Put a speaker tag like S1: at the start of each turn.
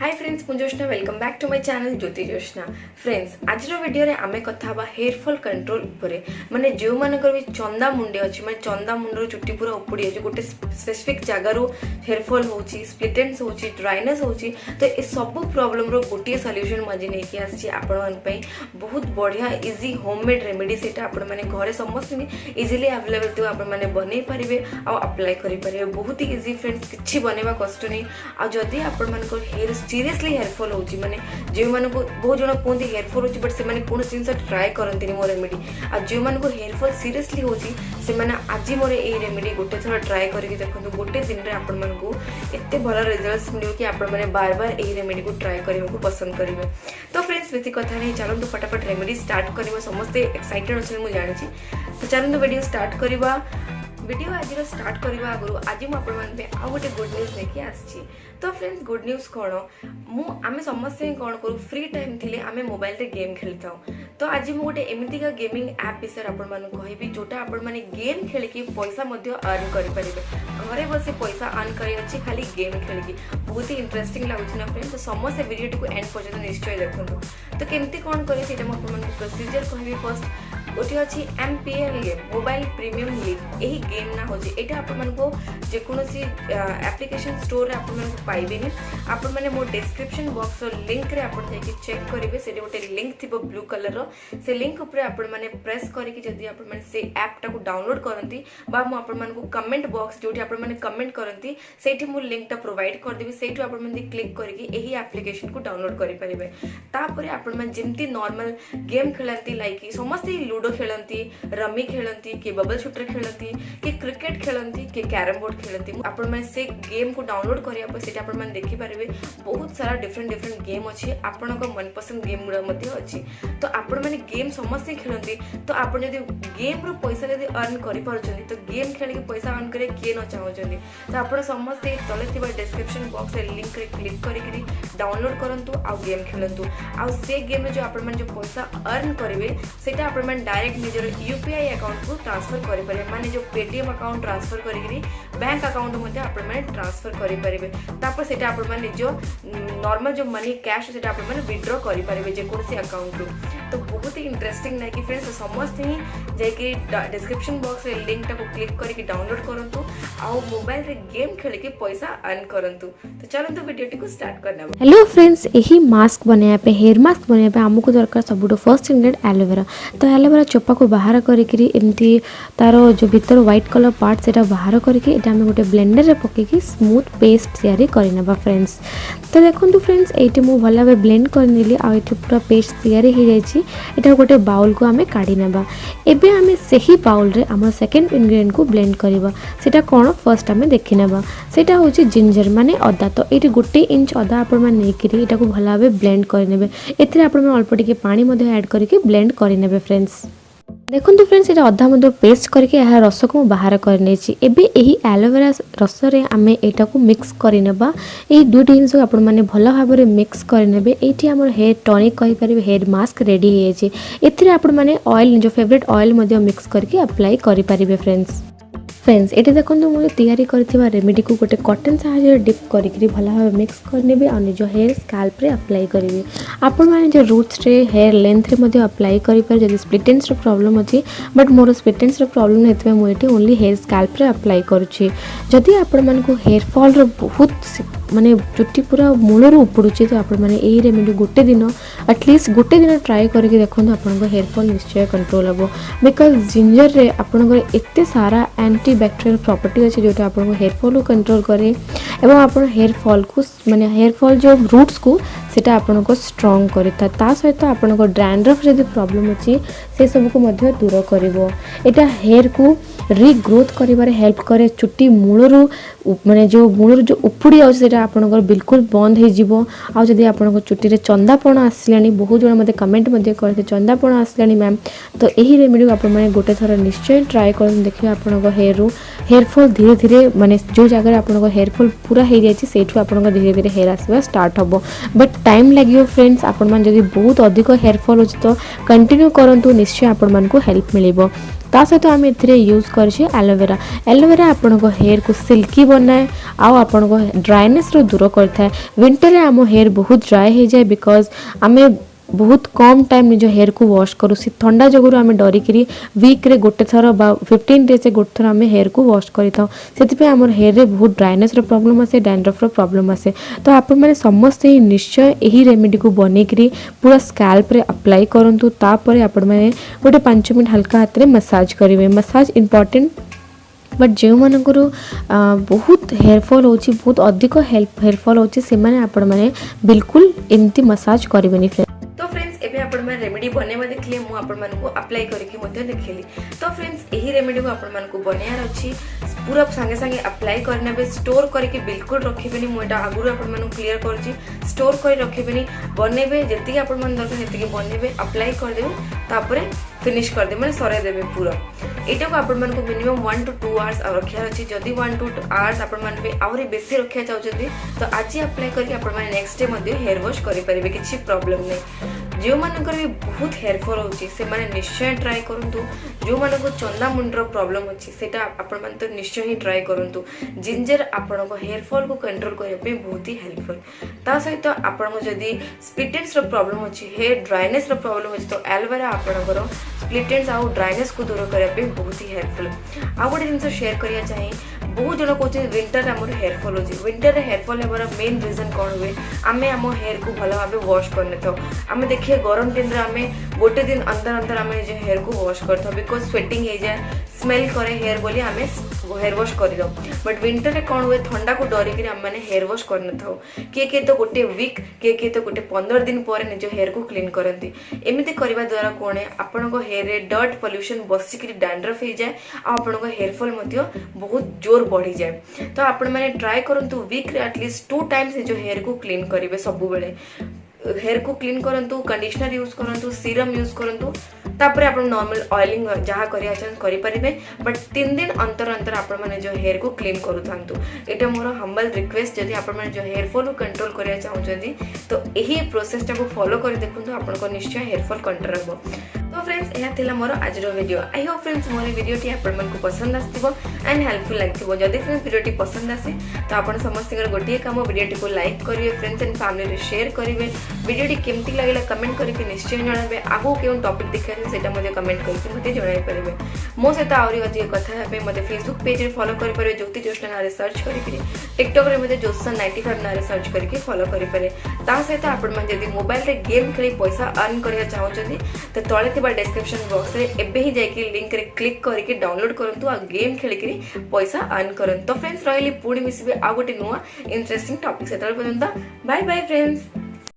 S1: हाय friends मुझोष्णा welcome back to my channel Jyoti Joshna. Friends आज video रे आमे कथा बा हेयर फॉल कंट्रोल उपरे माने जो मानकर भी चंदा मुंडे अछि माने चंदा मुंडर चुट्टी पूरा उपड़ी अछि गोटे स्पेसिफिक जगह रो हेयर फॉल होछि स्प्लिट एंड्स होछि ड्राइनेस होछि तो ए सब प्रॉब्लम रो गोटे सॉल्यूशन मजे नै कि आछि आपण मन पई बहुत बढ़िया इजी होममेड रेमेडी सेटा आपण माने घरे समस्त इजीली अवेलेबल तो आपण माने बनै परिबे आ अप्लाई करि परिबे बहुत ही इजी फ्रेंड्स किछि बनेबा कष्ट नै आ जदी आपण मन को हेयर सीरियसली हेयरफॉल होची माने जो माने को बहुत जण कोन हेयरफॉल होची बट से माने कोन जिंस ट्राई करंती मो रेमेडी आ जो माने को हेयरफॉल सीरियसली होची से माने आज मोरे ए रेमेडी गोटे थोड़ा ट्राई करके देखंतु गोटे दिन रे आपण मन को एते भलो रिजल्ट्स मिलियो कि आपण माने बार-बार ए रेमेडी को ट्राई करबा को पसंद करिवे। तो फ्रेंड्स बेसी कथा नै चलंतु फटाफट रेमेडी स्टार्ट करबो समस्त एक्साइटेड अछि मु जानि छी तो चलंतु वीडियो स्टार्ट करबा। वीडियो आज स्टार्ट करबा आगु आज मु आपण मन पे आ गोटे गुड न्यूज लेके आछि। तो फ्रेंड्स गुड न्यूज कौन मु आमे समस्त कौन करूँ फ्री टाइम थिले आमे मोबाइल रे गेम खेलता तो आज मु गोटे एमितिका गेमिंग ऐप विषय आपण माने कहबी जोटा आपण माने गेम खेलिकी पैसा मध्य अर्न करि परिबे घरे बसी पैसा अर्न करि अछि खाली गेम खेलिकी बहुत ही इंटरेस्टिंग लागुछि ना फ्रेंड्स। तो समस्त वीडियो को एंड पर्यंत निश्चय देखंतु तो केमती कौन करे सेटा मु आपण माने प्रोसीजर कहबी। फर्स्ट गोटे अच्छी MPL game mobile premium league यही गेम ना होची एटा आपण मन को जे कोनोसी एप्लिकेशन स्टोर रे आपण मन को पाइबेनी आपण माने मो डिस्क्रिप्शन बॉक्स रो लिंक रे आपण जाके चेक करिवे सेटे गोटे लिंक थिबो ब्लू कलर रो से लिंक ऊपर आपण माने प्रेस करिकि जदी आपण माने से ऐप टा को डाउनलोड करंती बा मो आपण मन को कमेंट बॉक्स जोटी आपण माने कमेंट करंती सेठी मो लिंक टा प्रोवाइड कर देबी सेठी आपण माने क्लिक करिकि एही एप्लिकेशन को डाउनलोड करि परिबे तापरे आपण माने जेमती नॉर्मल गेम खेलंती लाइक समस्त लूडो खेलती रमी खेलती कि बबल शूटर खेलती कि क्रिकेट खेलती कि कैरम बोर्ड खेलती आपण माने से गेम को डाउनलोड करिया पर सेटा आपण माने देखि पारिबे बहुत सारा डिफरेंट गेम अछि आपण को मनपसंद गेम गुडा मध्ये अछि तो आपण माने गेम समस्त खेलती तो आपण यदि गेम रो पैसा यदि अर्न करि पारछनी तो गेम खेल के पैसा अर्न करे के न चाहउछनी तो आपण समस्त तले थिबा डिस्क्रिप्शन बॉक्स रे लिंक रे क्लिक करिकि डाउनलोड करंतु आ गेम खेलंतु आ से गेम में जो आपण माने जो पैसा अर्न करिवे सेटा आपण माने डायरेक्ट निजर यूपीआई अकाउंट को ट्रांसफर करि परिबे माने जो पेटीएम अकाउंट ट्रांसफर करिकि बैंक अकाउंट मध्ये आपण माने ट्रांसफर करि परिबे तापर सेटा आपण माने जो नॉर्मल जो मनी कैश सेटा आपण माने विथड्रॉ करि परिबे जे कोनसी अकाउंट रो तो बहुत ही इंटरेस्टिंग नै कि फ्रेंड्स समस्त ही जे कि डिस्क्रिप्शन बॉक्स रे लिंक टा को क्लिक करके डाउनलोड करंतु आ मोबाइल रे गेम खेल के पैसा अर्न करंतु। तो चलंतु वीडियो को स्टार्ट करना।
S2: हेलो फ्रेंड्स यही मास्क बनाया पे हेयर मास्क बनाया पे आमको दरकार सबुठ फर्स्ट इंग्रेडिएंट एलोवेरा तो एलोवेरा चोपा को बाहर करके एमती तार जो भीतर व्हाइट कलर पार्ट सेटा बाहर करके एटा हम गोटे ब्लेंडर रे पकेकी स्मूथ पेस्ट तैयारी करनेबा फ्रेंड्स। तो देखंतु फ्रेंड्स एटी मु भला बे ब्लेंड करनेली आ एटी पूरा पेस्ट तैयारी हो जाइछि एटा गोटे बाउल को हमें काढी नेबा एबे हमें सही बाउल रे हमर सेकंड इंग्रेडिएंट को ब्लेंड करबा सेटा कोन फर्स्ट हमें देखि नेबा सेटा होछि जिंजर माने अदा तो एटी गोटे इंच अदा आपण माने नेकिरी एटा को भला बे ब्लेंड करनेबे एथिरे आपण माने अल्प टिके पानी मध्ये ऐड करके ब्लेंड करनेबे फ्रेंड्स। देखो फ्रेंड्स ये अधा मध्य पेस्ट करके यह रस को बाहर करने एही एलोवेरा रस रे आमे एटा को मिक्स करनेबा एही दुटी जिंस को आपण माने भलो भाव रे मिक्स करनेबे एठी हमर हेयर टॉनिक कहि परिबे हेयर मास्क रेडी हे जे एथिरे आपण माने ऑयल जो फेवरेट ऑयल मध्य मिक्स करके अप्लाई करि परिबे फ्रेंड्स। फ्रेंड्स ये देखो मुझे तैयारी करथिबा रेमेडी को गोटे कॉटन सहायता डिप करिकरी भला भाव मिक्स करनेबे आ निज हेयर स्कैल्प रे अप्लाई करिवे आपण माने जो रूट्स रे हेयर लेंथ रे मध्ये अप्लाई करि पर जदी स्प्लिट एंड्स रो प्रॉब्लम अछि बट मोर स्प्लिट एंड्स रो प्रॉब्लम हेतु मैं एटी ओनली हेयर स्कैल्प रे अप्लाई करूछि जदी आपण माने को हेयर फॉल रो बहुत माने चुट्टी पूरा मूलर उपड़ुछि तो आपण माने एही रेमेडी गोटे दिन एटलीस्ट गोटे दिन ट्राई करके देखंतु आपण को हेयर फॉल निश्चय कंट्रोल हबो बिकॉज़ जिंजर रे आपण को एते सारा एंटी बैक्टीरियल प्रॉपर्टी अछि जोटा आपण को हेयर फॉल को कंट्रोल करे एवं आपण हेयर फॉल को माने हेयर फॉल जो रूट्स को सेटा आपण को स्ट्रांग करिता ता सहित आपण को डैंड्रफ जदी प्रॉब्लम अछि से सब को मध्य दूर करिवो एटा हेयर को रीग्रोथ करिबारे हेल्प करे चुट्टी मूलरू माने जो मूलर जो उपुड़ी आ सेटा आपण को बिल्कुल बंद हे जिवो आ जदी आपण को चुट्टी रे चंदापण आसलानी बहुत जण मते कमेंट मते करते चंदापण आसलानी मैम तो एही रेमेडी आपण माने गोटे थरा निश्चय ट्राई करन देखिए आपण को हेयर फॉल धीरे धीरे माने जो जगह आपण को हेयर फॉल पूरा हे जाय छि सेठु आपण को धीरे धीरे हेयर आसीबा स्टार्ट हबो बट टाइम लागियो फ्रेंड्स आपण मान जदी बहुत अधिक हेयर फॉल होछि तो कंटिन्यू करंतु निश्चय आपको हेल्प मिल ता सहित आम ए यूज करे एलोवेरा एलोवेरा आपण हेयर को सिल्की बनाए आपण ड्राइनेस दूर करता विंटर में आम हेयर बहुत ड्राए हो जाए बिकज आम बहुत कम टाइम निज हेयर को वॉश करूँ ठंडा जगह आम डरिकी वीक्रे गोटे थर 15 डेज गोटे थर आम हेयर को वॉश करते आम हेयर रे बहुत ड्राइनेस प्रॉब्लम आसे डैंड्रफ प्रॉब्लम आसे तो आपण मैंने समस्ते ही निश्चय यही रेमेडी को बनईकरी पूरा स्कैल्प रे अप्लाई करूँ तापर आपण मैंने गोटे 5 मिनट हल्का हाथ में मसाज करेंगे मसाज इंपॉर्टेंट बट जो मानकर बहुत हेयरफॉल होची बहुत अधिक हेयरफॉल होची से माने आपण माने बिल्कुल एमती मसाज करेंगे
S1: तो फ्रेंड्स एबे आपण मन रेमेडी बनेवा देखले मु आपण मन को अप्लाई करके मध्य देखली तो फ्रेंड्स एही रेमेडी को आपण मन को बनायार अछि पूरा संगे संगे अप्लाई करना बे स्टोर करके बिल्कुल रखिबेनी मु एटा आगुर आपण मन क्लियर करछि स्टोर कर रखिबेनी बनेबे जति आपण मन दरकार जति बनेबे अप्लाई कर देबे तापरे फिनिश कर दे माने सरे देबे पूरा एटा को आपण मन को मिनिमम 1 to 2 आवर्स रखिया अछि जदी 1 to 2 आवर्स आपण मन बे आउरी बेसी रखिया चाहउछथि तो आज अप्लाई करके आपण मन नेक्स्ट डे मध्ये हेयर वॉश करि परिबे किछि प्रॉब्लम नै जो मानकर भी बहुत हेयरफॉल होची से माने निश्चय ट्राई करंतु जो मानको चंदा मुंडर प्रॉब्लम अछि सेटा आपण मन तो निश्चय ही ट्राई करंतु जिंजर आपण को हेयरफॉल को कंट्रोल करे पे बहुत ही हेल्पफुल ता सहित आपण को जदी स्प्लिट एंड्स रो प्रॉब्लम अछि हेयर ड्राइनेस रो प्रॉब्लम अछि तो एलोवेरा आपण को स्प्लिट एंड्स आ ड्राइनेस को दूर करे पे बहुत ही हेल्पफुल आ गोटे जिंस शेयर करिया चाहे बहुत जन कहते विंटर आम हेयरफॉल होची विंटर रे हेयरफॉल हेबार मेन रीजन कौन हुए आमे आम हेयर को भल भाव वॉश करने था आम देखिए गरम दिन रे आमे गोटे दिन अंदर अंदर आम हेयर को वॉश करता बिकज स्वेटिंग हो जाए स्मेल करे हेयर बोली आम हेयर वॉश कर दो बट विंटर रे कौन हुए ठंडा को डरिक आम मैंने हेयर वॉश करने था किए तो गोटे वीक किए तो गोटे 15 दिन पर निज हेयर को क्लीन करती एमती करने द्वारा कौन है आपण हेयर रे डर्ट पॉल्यूशन बसिक डैंड्रफ हो जाए आपण हेयरफॉल बहुत जोर बढ़ी जाए तो आपण मैंने ट्राई करंतु वीक रे एटलीस्ट 2 टाइम्स निज हेयर को क्लीन करेंगे सब बेले हेयर को क्लीन करंतु कंडीशनर यूज करंतु सीरम यूज करंतु तापर आप नॉर्मल ऑयलिंग जहाँ करें बट 3 दिन अंतर अंतर आपण मैंने जो हेयर को क्लीन करूँ यहाँ मोर हम्बल रिक्वेस्ट जदि आप जो हेयरफॉल को कंट्रोल करने चाहते तो यही प्रोसेसटा को फॉलो कर देखो आपको निश्चय हेयरफॉल कंट्रोल हम तो फ्रेंड्स यह थिला मोर आज वीडियो आई होप फ्रेंड्स मोर वीडियोटी आपको पसंद आसो एंड हेल्पफुल लगे जदि फ्रेंड्स वीडियोटी पसंद आसे तो आप समस्त गोटे कम वीडियोटी को लाइक करेंगे फ्रेंड्स एंड फैमिली शेयर करेंगे वीडियोटी केमती लगे कमेंट करके निश्चय जनाबे आगो क्यों टॉपिक देखा सेटा मुझे कमेंट करके मते जणाई परिबे मो सहित आउरी अधिक कथा हेबे मते फेसबुक पेज रे फॉलो करि परिबे ज्योति जोशना नारे सर्च करिकरी टिकटॉक रे मते जोशना 95 नारे सर्च करके फॉलो करि परिबे ता सहित आपण मन जदी मोबाइल रे गेम खेली पैसा अर्न करिया चाहउछथि तो तळे थिबा डिस्क्रिप्शन बॉक्स रे एबे ही जाईकी लिंक रे क्लिक करके डाउनलोड करंतु आ गेम खेलिकरी पैसा अर्न करन तो फ्रेंड्स रहली पुणी मिसबे आ गोटे नुवा इंटरेस्टिंग टॉपिक सेतल पर्यंत बाय बाय फ्रेंड्स।